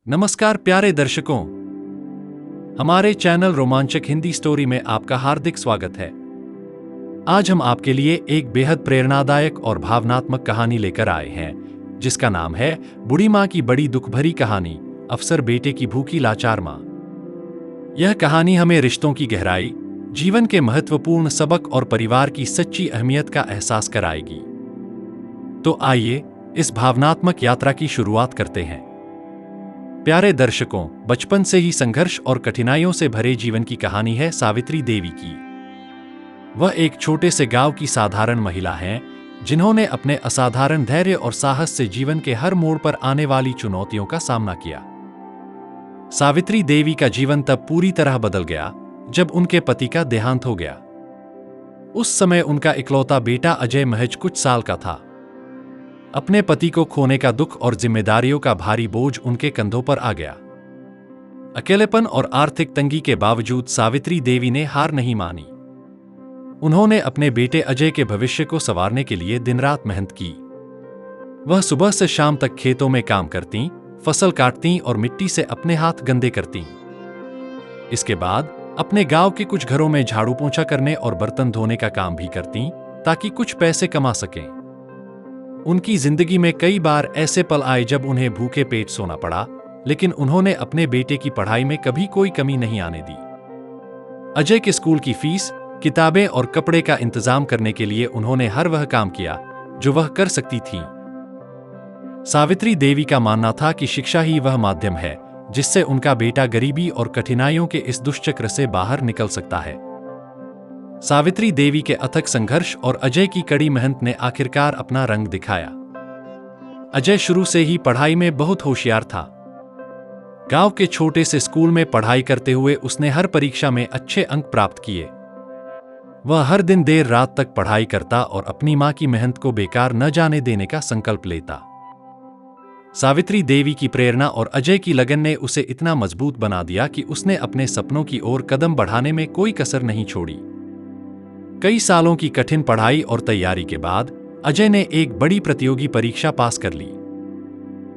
नमस्कार प्यारे दर्शकों, हमारे चैनल रोमांचक हिंदी स्टोरी में आपका हार्दिक स्वागत है। आज हम आपके लिए एक बेहद प्रेरणादायक और भावनात्मक कहानी लेकर आए हैं, जिसका नाम है बूढ़ी माँ की बड़ी दुख भरी कहानी, अफसर बेटे की भूखी लाचार माँ। यह कहानी हमें रिश्तों की गहराई, जीवन के महत्वपूर्ण सबक और परिवार की सच्ची अहमियत का एहसास कराएगी। तो आइए इस भावनात्मक यात्रा की शुरुआत करते हैं। प्यारे दर्शकों, बचपन से ही संघर्ष और कठिनाइयों से भरे जीवन की कहानी है सावित्री देवी की। वह एक छोटे से गांव की साधारण महिला हैं, जिन्होंने अपने असाधारण धैर्य और साहस से जीवन के हर मोड़ पर आने वाली चुनौतियों का सामना किया। सावित्री देवी का जीवन तब पूरी तरह बदल गया जब उनके पति का देहांत हो गया। उस समय उनका इकलौता बेटा अजय महज कुछ साल का था। अपने पति को खोने का दुख और जिम्मेदारियों का भारी बोझ उनके कंधों पर आ गया। अकेलेपन और आर्थिक तंगी के बावजूद सावित्री देवी ने हार नहीं मानी। उन्होंने अपने बेटे अजय के भविष्य को संवारने के लिए दिन रात मेहनत की। वह सुबह से शाम तक खेतों में काम करतीं, फसल काटतीं और मिट्टी से अपने हाथ गंदे करतीं। इसके बाद अपने गांव के कुछ घरों में झाड़ू पोंछा करने और बर्तन धोने का काम भी करतीं, ताकि कुछ पैसे कमा सकें। उनकी जिंदगी में कई बार ऐसे पल आए जब उन्हें भूखे पेट सोना पड़ा, लेकिन उन्होंने अपने बेटे की पढ़ाई में कभी कोई कमी नहीं आने दी। अजय के स्कूल की फीस, किताबें और कपड़े का इंतजाम करने के लिए उन्होंने हर वह काम किया जो वह कर सकती थीं। सावित्री देवी का मानना था कि शिक्षा ही वह माध्यम है जिससे उनका बेटा गरीबी और कठिनाइयों के इस दुष्चक्र से बाहर निकल सकता है। सावित्री देवी के अथक संघर्ष और अजय की कड़ी मेहनत ने आखिरकार अपना रंग दिखाया। अजय शुरू से ही पढ़ाई में बहुत होशियार था। गांव के छोटे से स्कूल में पढ़ाई करते हुए उसने हर परीक्षा में अच्छे अंक प्राप्त किए। वह हर दिन देर रात तक पढ़ाई करता और अपनी मां की मेहनत को बेकार न जाने देने का संकल्प लेता। सावित्री देवी की प्रेरणा और अजय की लगन ने उसे इतना मजबूत बना दिया कि उसने अपने सपनों की ओर कदम बढ़ाने में कोई कसर नहीं छोड़ी। कई सालों की कठिन पढ़ाई और तैयारी के बाद अजय ने एक बड़ी प्रतियोगी परीक्षा पास कर ली।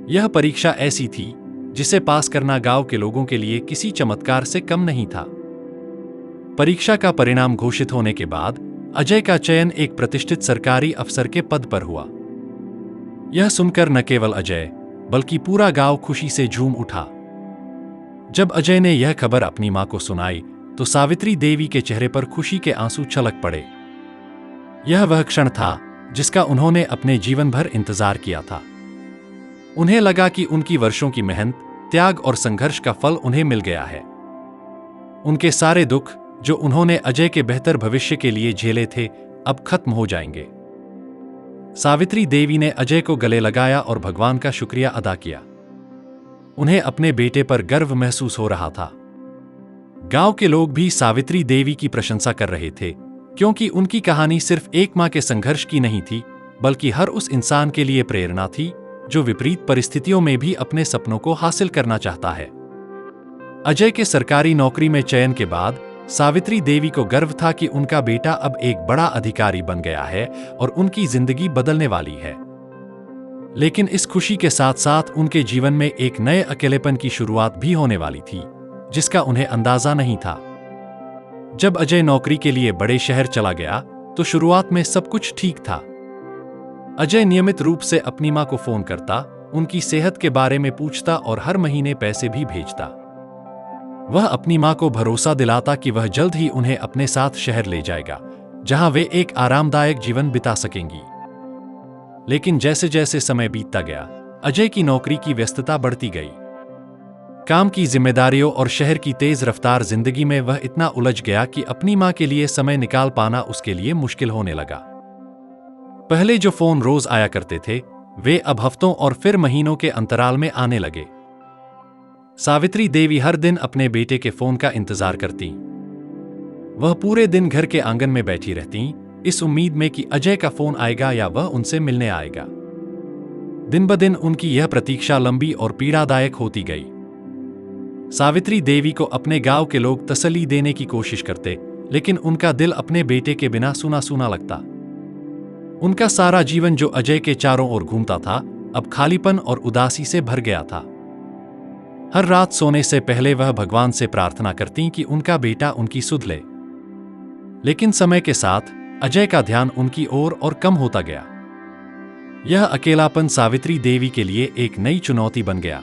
यह परीक्षा ऐसी थी जिसे पास करना गांव के लोगों के लिए किसी चमत्कार से कम नहीं था। परीक्षा का परिणाम घोषित होने के बाद अजय का चयन एक प्रतिष्ठित सरकारी अफसर के पद पर हुआ। यह सुनकर न केवल अजय बल्कि पूरा गांव खुशी से झूम उठा। जब अजय ने यह खबर अपनी मां को सुनाई तो सावित्री देवी के चेहरे पर खुशी के आंसू छलक पड़े। यह वह क्षण था जिसका उन्होंने अपने जीवन भर इंतजार किया था। उन्हें लगा कि उनकी वर्षों की मेहनत, त्याग और संघर्ष का फल उन्हें मिल गया है। उनके सारे दुख जो उन्होंने अजय के बेहतर भविष्य के लिए झेले थे, अब खत्म हो जाएंगे। सावित्री देवी ने अजय को गले लगाया और भगवान का शुक्रिया अदा किया। उन्हें अपने बेटे पर गर्व महसूस हो रहा था। गांव के लोग भी सावित्री देवी की प्रशंसा कर रहे थे, क्योंकि उनकी कहानी सिर्फ एक मां के संघर्ष की नहीं थी, बल्कि हर उस इंसान के लिए प्रेरणा थी जो विपरीत परिस्थितियों में भी अपने सपनों को हासिल करना चाहता है। अजय के सरकारी नौकरी में चयन के बाद सावित्री देवी को गर्व था कि उनका बेटा अब एक बड़ा अधिकारी बन गया है और उनकी जिंदगी बदलने वाली है। लेकिन इस खुशी के साथ साथ उनके जीवन में एक नए अकेलेपन की शुरुआत भी होने वाली थी, जिसका उन्हें अंदाजा नहीं था। जब अजय नौकरी के लिए बड़े शहर चला गया तो शुरुआत में सब कुछ ठीक था। अजय नियमित रूप से अपनी मां को फोन करता, उनकी सेहत के बारे में पूछता और हर महीने पैसे भी भेजता। वह अपनी मां को भरोसा दिलाता कि वह जल्द ही उन्हें अपने साथ शहर ले जाएगा, जहां वे एक आरामदायक जीवन बिता सकेंगी। लेकिन जैसे जैसे समय बीतता गया, अजय की नौकरी की व्यस्तता बढ़ती गई। काम की जिम्मेदारियों और शहर की तेज रफ्तार जिंदगी में वह इतना उलझ गया कि अपनी मां के लिए समय निकाल पाना उसके लिए मुश्किल होने लगा। पहले जो फोन रोज आया करते थे, वे अब हफ्तों और फिर महीनों के अंतराल में आने लगे। सावित्री देवी हर दिन अपने बेटे के फोन का इंतजार करती। वह पूरे दिन घर के आंगन में बैठी रहती, इस उम्मीद में कि अजय का फोन आएगा या वह उनसे मिलने आएगा। दिन ब दिन उनकी यह प्रतीक्षा लंबी और पीड़ादायक होती गई। सावित्री देवी को अपने गांव के लोग तसल्ली देने की कोशिश करते, लेकिन उनका दिल अपने बेटे के बिना सूना सूना लगता। उनका सारा जीवन जो अजय के चारों ओर घूमता था, अब खालीपन और उदासी से भर गया था। हर रात सोने से पहले वह भगवान से प्रार्थना करती कि उनका बेटा उनकी सुध ले। लेकिन समय के साथ अजय का ध्यान उनकी ओर और कम होता गया। यह अकेलापन सावित्री देवी के लिए एक नई चुनौती बन गया।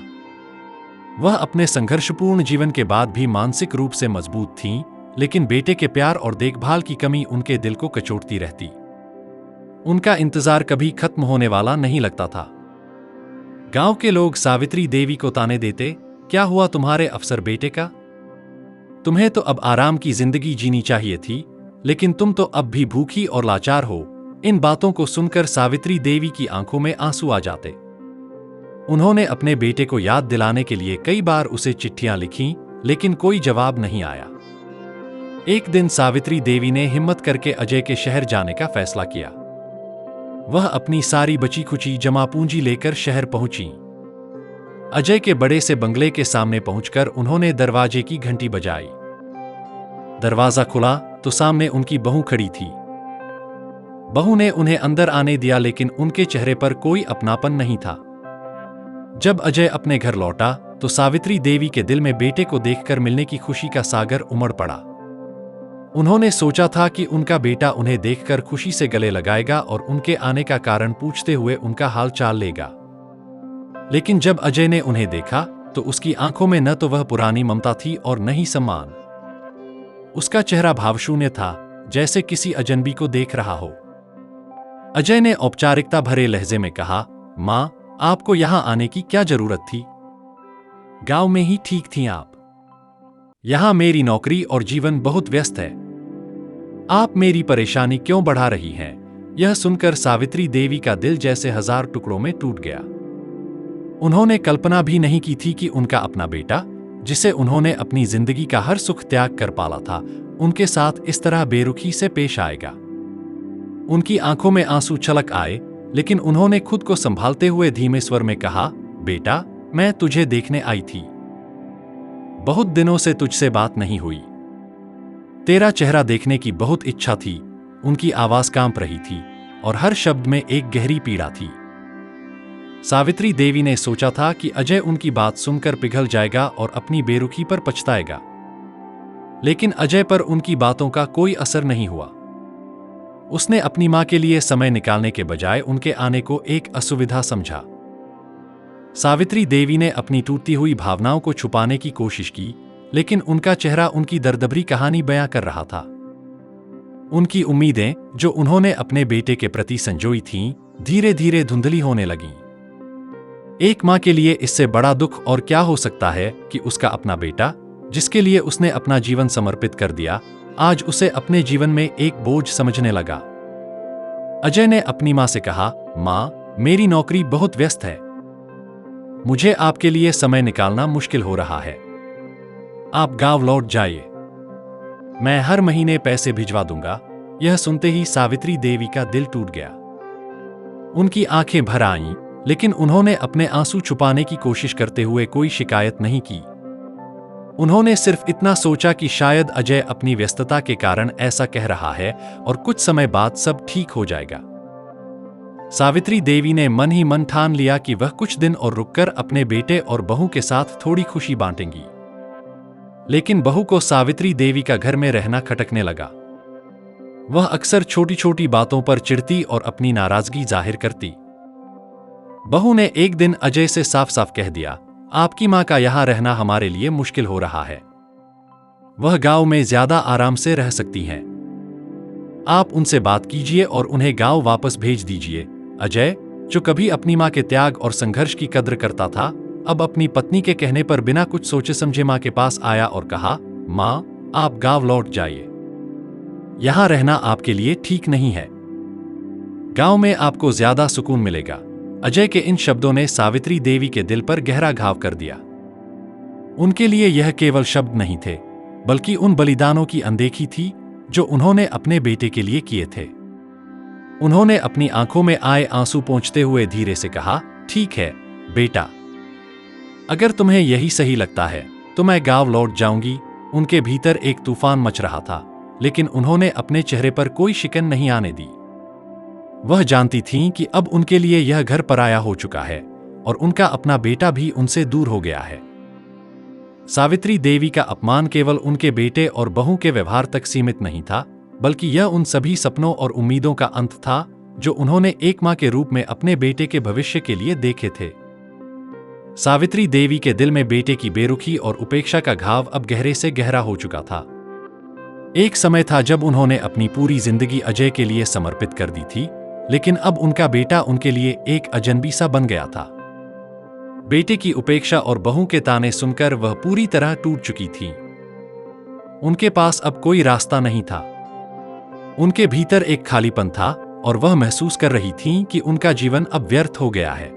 वह अपने संघर्षपूर्ण जीवन के बाद भी मानसिक रूप से मजबूत थीं, लेकिन बेटे के प्यार और देखभाल की कमी उनके दिल को कचोटती रहती। उनका इंतजार कभी खत्म होने वाला नहीं लगता था। गांव के लोग सावित्री देवी को ताने देते, क्या हुआ तुम्हारे अफसर बेटे का? तुम्हें तो अब आराम की जिंदगी जीनी चाहिए थी, लेकिन तुम तो अब भी भूखी और लाचार हो। इन बातों को सुनकर सावित्री देवी की आंखों में आंसू आ जाते। उन्होंने अपने बेटे को याद दिलाने के लिए कई बार उसे चिट्ठियां लिखीं, लेकिन कोई जवाब नहीं आया। एक दिन सावित्री देवी ने हिम्मत करके अजय के शहर जाने का फैसला किया। वह अपनी सारी बची खुची जमा पूंजी लेकर शहर पहुंची। अजय के बड़े से बंगले के सामने पहुंचकर उन्होंने दरवाजे की घंटी बजाई। दरवाजा खुला तो सामने उनकी बहू खड़ी थी। बहू ने उन्हें अंदर आने दिया, लेकिन उनके चेहरे पर कोई अपनापन नहीं था। जब अजय अपने घर लौटा तो सावित्री देवी के दिल में बेटे को देखकर मिलने की खुशी का सागर उमड़ पड़ा। उन्होंने सोचा था कि उनका बेटा उन्हें देखकर खुशी से गले लगाएगा और उनके आने का कारण पूछते हुए उनका हाल चाल लेगा। लेकिन जब अजय ने उन्हें देखा तो उसकी आंखों में न तो वह पुरानी ममता थी और न ही सम्मान। उसका चेहरा भावशून्य था, जैसे किसी अजनबी को देख रहा हो। अजय ने औपचारिकता भरे लहजे में कहा, मां, आपको यहां आने की क्या जरूरत थी? गांव में ही ठीक थीं आप। यहां मेरी नौकरी और जीवन बहुत व्यस्त है। आप मेरी परेशानी क्यों बढ़ा रही हैं? यह सुनकर सावित्री देवी का दिल जैसे 1000 टुकड़ों में टूट गया। उन्होंने कल्पना भी नहीं की थी कि उनका अपना बेटा, जिसे उन्होंने अपनी जिंदगी का हर सुख त्याग कर पाला था, उनके साथ इस तरह बेरुखी से पेश आएगा। उनकी आंखों में आंसू छलक आए, लेकिन उन्होंने खुद को संभालते हुए धीमे स्वर में कहा, बेटा, मैं तुझे देखने आई थी। बहुत दिनों से तुझसे बात नहीं हुई। तेरा चेहरा देखने की बहुत इच्छा थी। उनकी आवाज कांप रही थी और हर शब्द में एक गहरी पीड़ा थी। सावित्री देवी ने सोचा था कि अजय उनकी बात सुनकर पिघल जाएगा और अपनी बेरुखी पर पछताएगा। लेकिन अजय पर उनकी बातों का कोई असर नहीं हुआ। उसने अपनी मां के लिए समय निकालने के बजाय उनके आने को एक असुविधा समझा। सावित्री देवी ने अपनी टूटती हुई भावनाओं को छुपाने की कोशिश की, लेकिन उनका चेहरा उनकी दर्दभरी कहानी बयां कर रहा था। उनकी उम्मीदें, जो उन्होंने अपने बेटे के प्रति संजोई थीं, धीरे धीरे धुंधली होने लगीं। एक मां के लिए इससे बड़ा दुख और क्या हो सकता है कि उसका अपना बेटा, जिसके लिए उसने अपना जीवन समर्पित कर दिया, आज उसे अपने जीवन में एक बोझ समझने लगा। अजय ने अपनी मां से कहा, मां, मेरी नौकरी बहुत व्यस्त है। मुझे आपके लिए समय निकालना मुश्किल हो रहा है। आप गांव लौट जाइए। मैं हर महीने पैसे भिजवा दूंगा। यह सुनते ही सावित्री देवी का दिल टूट गया। उनकी आंखें भर आईं, लेकिन उन्होंने अपने आंसू छुपाने की कोशिश करते हुए कोई शिकायत नहीं की। उन्होंने सिर्फ इतना सोचा कि शायद अजय अपनी व्यस्तता के कारण ऐसा कह रहा है और कुछ समय बाद सब ठीक हो जाएगा। सावित्री देवी ने मन ही मन ठान लिया कि वह कुछ दिन और रुककर अपने बेटे और बहू के साथ थोड़ी खुशी बांटेंगी। लेकिन बहू को सावित्री देवी का घर में रहना खटकने लगा। वह अक्सर छोटी छोटी बातों पर चिढ़ती और अपनी नाराजगी जाहिर करती। बहू ने एक दिन अजय से साफ साफ कह दिया, आपकी मां का यहां रहना हमारे लिए मुश्किल हो रहा है। वह गांव में ज्यादा आराम से रह सकती हैं। आप उनसे बात कीजिए और उन्हें गांव वापस भेज दीजिए। अजय, जो कभी अपनी मां के त्याग और संघर्ष की कद्र करता था, अब अपनी पत्नी के कहने पर बिना कुछ सोचे समझे मां के पास आया और कहा, मां, आप गांव लौट जाइए। यहां रहना आपके लिए ठीक नहीं है। गांव में आपको ज्यादा सुकून मिलेगा। अजय के इन शब्दों ने सावित्री देवी के दिल पर गहरा घाव कर दिया। उनके लिए यह केवल शब्द नहीं थे, बल्कि उन बलिदानों की अनदेखी थी जो उन्होंने अपने बेटे के लिए किए थे। उन्होंने अपनी आंखों में आए आंसू पोंछते हुए धीरे से कहा, ठीक है बेटा, अगर तुम्हें यही सही लगता है तो मैं गांव लौट जाऊंगी। उनके भीतर एक तूफान मच रहा था, लेकिन उन्होंने अपने चेहरे पर कोई शिकन नहीं आने दी। वह जानती थीं कि अब उनके लिए यह घर पराया हो चुका है और उनका अपना बेटा भी उनसे दूर हो गया है। सावित्री देवी का अपमान केवल उनके बेटे और बहू के व्यवहार तक सीमित नहीं था, बल्कि यह उन सभी सपनों और उम्मीदों का अंत था जो उन्होंने एक मां के रूप में अपने बेटे के भविष्य के लिए देखे थे। सावित्री देवी के दिल में बेटे की बेरुखी और उपेक्षा का घाव अब गहरे से गहरा हो चुका था। एक समय था जब उन्होंने अपनी पूरी जिंदगी अजय के लिए समर्पित कर दी थी, लेकिन अब उनका बेटा उनके लिए एक अजनबी सा बन गया था। बेटे की उपेक्षा और बहू के ताने सुनकर वह पूरी तरह टूट चुकी थी। उनके पास अब कोई रास्ता नहीं था। उनके भीतर एक खालीपन था और वह महसूस कर रही थीं कि उनका जीवन अब व्यर्थ हो गया है।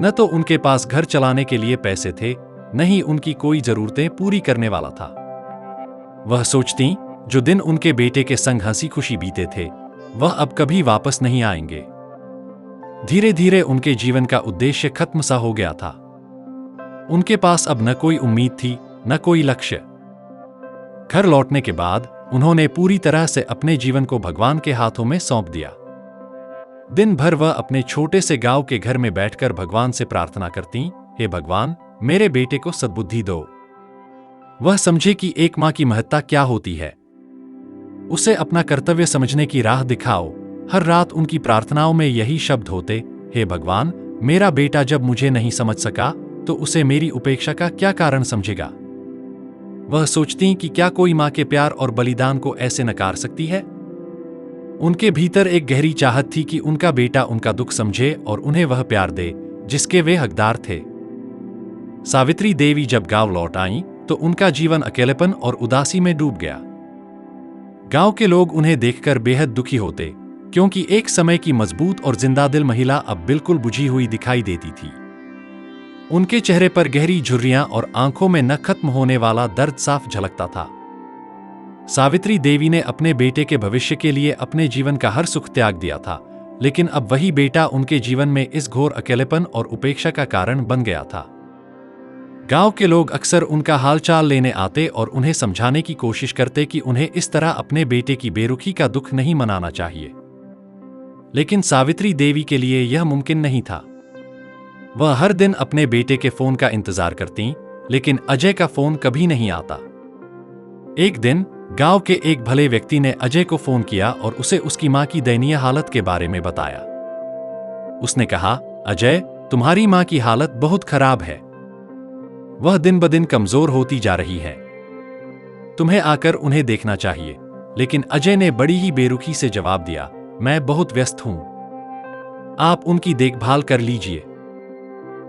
न तो उनके पास घर चलाने के लिए पैसे थे, न ही उनकी कोई जरूरतें पूरी करने वाला था। वह सोचती, जो दिन उनके बेटे के संग हंसी खुशी बीते थे, वह अब कभी वापस नहीं आएंगे। धीरे धीरे उनके जीवन का उद्देश्य खत्म सा हो गया था। उनके पास अब न कोई उम्मीद थी, न कोई लक्ष्य। घर लौटने के बाद उन्होंने पूरी तरह से अपने जीवन को भगवान के हाथों में सौंप दिया। दिन भर वह अपने छोटे से गांव के घर में बैठकर भगवान से प्रार्थना करती, हे भगवान, मेरे बेटे को सद्बुद्धि दो। वह समझे कि एक मां की महत्ता क्या होती है। उसे अपना कर्तव्य समझने की राह दिखाओ। हर रात उनकी प्रार्थनाओं में यही शब्द होते, हे भगवान, मेरा बेटा जब मुझे नहीं समझ सका तो उसे मेरी उपेक्षा का क्या कारण समझेगा। वह सोचती कि क्या कोई मां के प्यार और बलिदान को ऐसे नकार सकती है। उनके भीतर एक गहरी चाहत थी कि उनका बेटा उनका दुख समझे और उन्हें वह प्यार दे जिसके वे हकदार थे। सावित्री देवी जब गांव लौट आईं तो उनका जीवन अकेलेपन और उदासी में डूब गया। गांव के लोग उन्हें देखकर बेहद दुखी होते, क्योंकि एक समय की मजबूत और जिंदादिल महिला अब बिल्कुल बुझी हुई दिखाई देती थी। उनके चेहरे पर गहरी झुर्रियां और आंखों में न खत्म होने वाला दर्द साफ झलकता था। सावित्री देवी ने अपने बेटे के भविष्य के लिए अपने जीवन का हर सुख त्याग दिया था, लेकिन अब वही बेटा उनके जीवन में इस घोर अकेलेपन और उपेक्षा का कारण बन गया था। गांव के लोग अक्सर उनका हालचाल लेने आते और उन्हें समझाने की कोशिश करते कि उन्हें इस तरह अपने बेटे की बेरुखी का दुख नहीं मनाना चाहिए, लेकिन सावित्री देवी के लिए यह मुमकिन नहीं था। वह हर दिन अपने बेटे के फोन का इंतजार करती, लेकिन अजय का फोन कभी नहीं आता। एक दिन गांव के एक भले व्यक्ति ने अजय को फोन किया और उसे उसकी मां की दयनीय हालत के बारे में बताया। उसने कहा, अजय, तुम्हारी मां की हालत बहुत खराब है। वह दिन ब दिन कमजोर होती जा रही है। तुम्हें आकर उन्हें देखना चाहिए। लेकिन अजय ने बड़ी ही बेरुखी से जवाब दिया, मैं बहुत व्यस्त हूं। आप उनकी देखभाल कर लीजिए,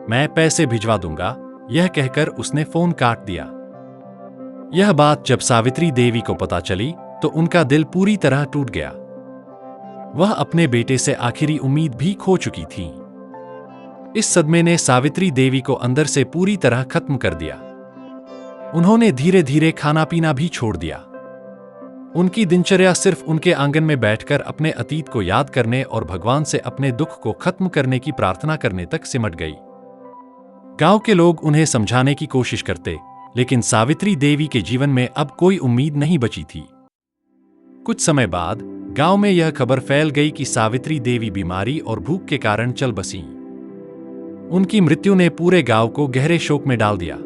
मैं पैसे भिजवा दूंगा। यह कहकर उसने फोन काट दिया। यह बात जब सावित्री देवी को पता चली तो उनका दिल पूरी तरह टूट गया। वह अपने बेटे से आखिरी उम्मीद भी खो चुकी थी। इस सदमे ने सावित्री देवी को अंदर से पूरी तरह खत्म कर दिया। उन्होंने धीरे धीरे खाना पीना भी छोड़ दिया। उनकी दिनचर्या सिर्फ उनके आंगन में बैठकर अपने अतीत को याद करने और भगवान से अपने दुख को खत्म करने की प्रार्थना करने तक सिमट गई। गांव के लोग उन्हें समझाने की कोशिश करते, लेकिन सावित्री देवी के जीवन में अब कोई उम्मीद नहीं बची थी। कुछ समय बाद गांव में यह खबर फैल गई कि सावित्री देवी बीमारी और भूख के कारण चल बसीं। उनकी मृत्यु ने पूरे गांव को गहरे शोक में डाल दिया।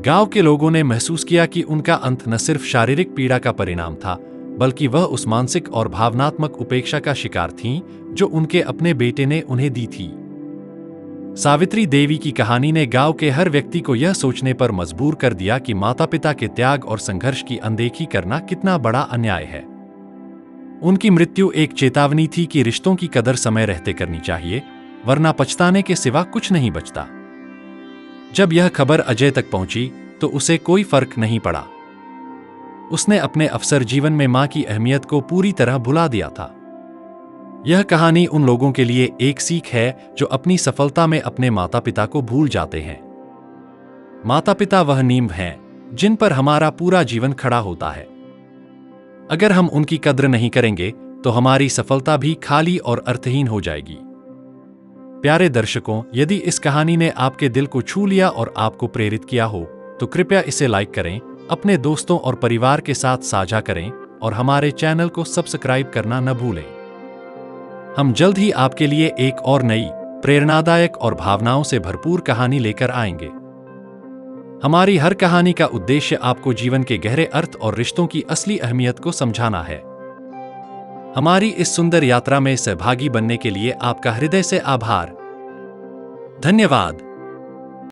गांव के लोगों ने महसूस किया कि उनका अंत न सिर्फ शारीरिक पीड़ा का परिणाम था, बल्कि वह उस मानसिक और भावनात्मक उपेक्षा का शिकार थीं जो उनके अपने बेटे ने उन्हें दी थी। सावित्री देवी की कहानी ने गांव के हर व्यक्ति को यह सोचने पर मजबूर कर दिया कि माता-पिता के त्याग और संघर्ष की अनदेखी करना कितना बड़ा अन्याय है। उनकी मृत्यु एक चेतावनी थी कि रिश्तों की कदर समय रहते करनी चाहिए, वरना पछताने के सिवा कुछ नहीं बचता। जब यह खबर अजय तक पहुंची तो उसे कोई फर्क नहीं पड़ा। उसने अपने अवसर जीवन में मां की अहमियत को पूरी तरह भुला दिया था। यह कहानी उन लोगों के लिए एक सीख है जो अपनी सफलता में अपने माता पिता को भूल जाते हैं। माता पिता वह नींव हैं जिन पर हमारा पूरा जीवन खड़ा होता है। अगर हम उनकी कद्र नहीं करेंगे तो हमारी सफलता भी खाली और अर्थहीन हो जाएगी। प्यारे दर्शकों, यदि इस कहानी ने आपके दिल को छू लिया और आपको प्रेरित किया हो तो कृपया इसे लाइक करें, अपने दोस्तों और परिवार के साथ साझा करें और हमारे चैनल को सब्सक्राइब करना न भूलें। हम जल्द ही आपके लिए एक और नई, प्रेरणादायक और भावनाओं से भरपूर कहानी लेकर आएंगे। हमारी हर कहानी का उद्देश्य आपको जीवन के गहरे अर्थ और रिश्तों की असली अहमियत को समझाना है। हमारी इस सुंदर यात्रा में सहभागी बनने के लिए आपका हृदय से आभार। धन्यवाद।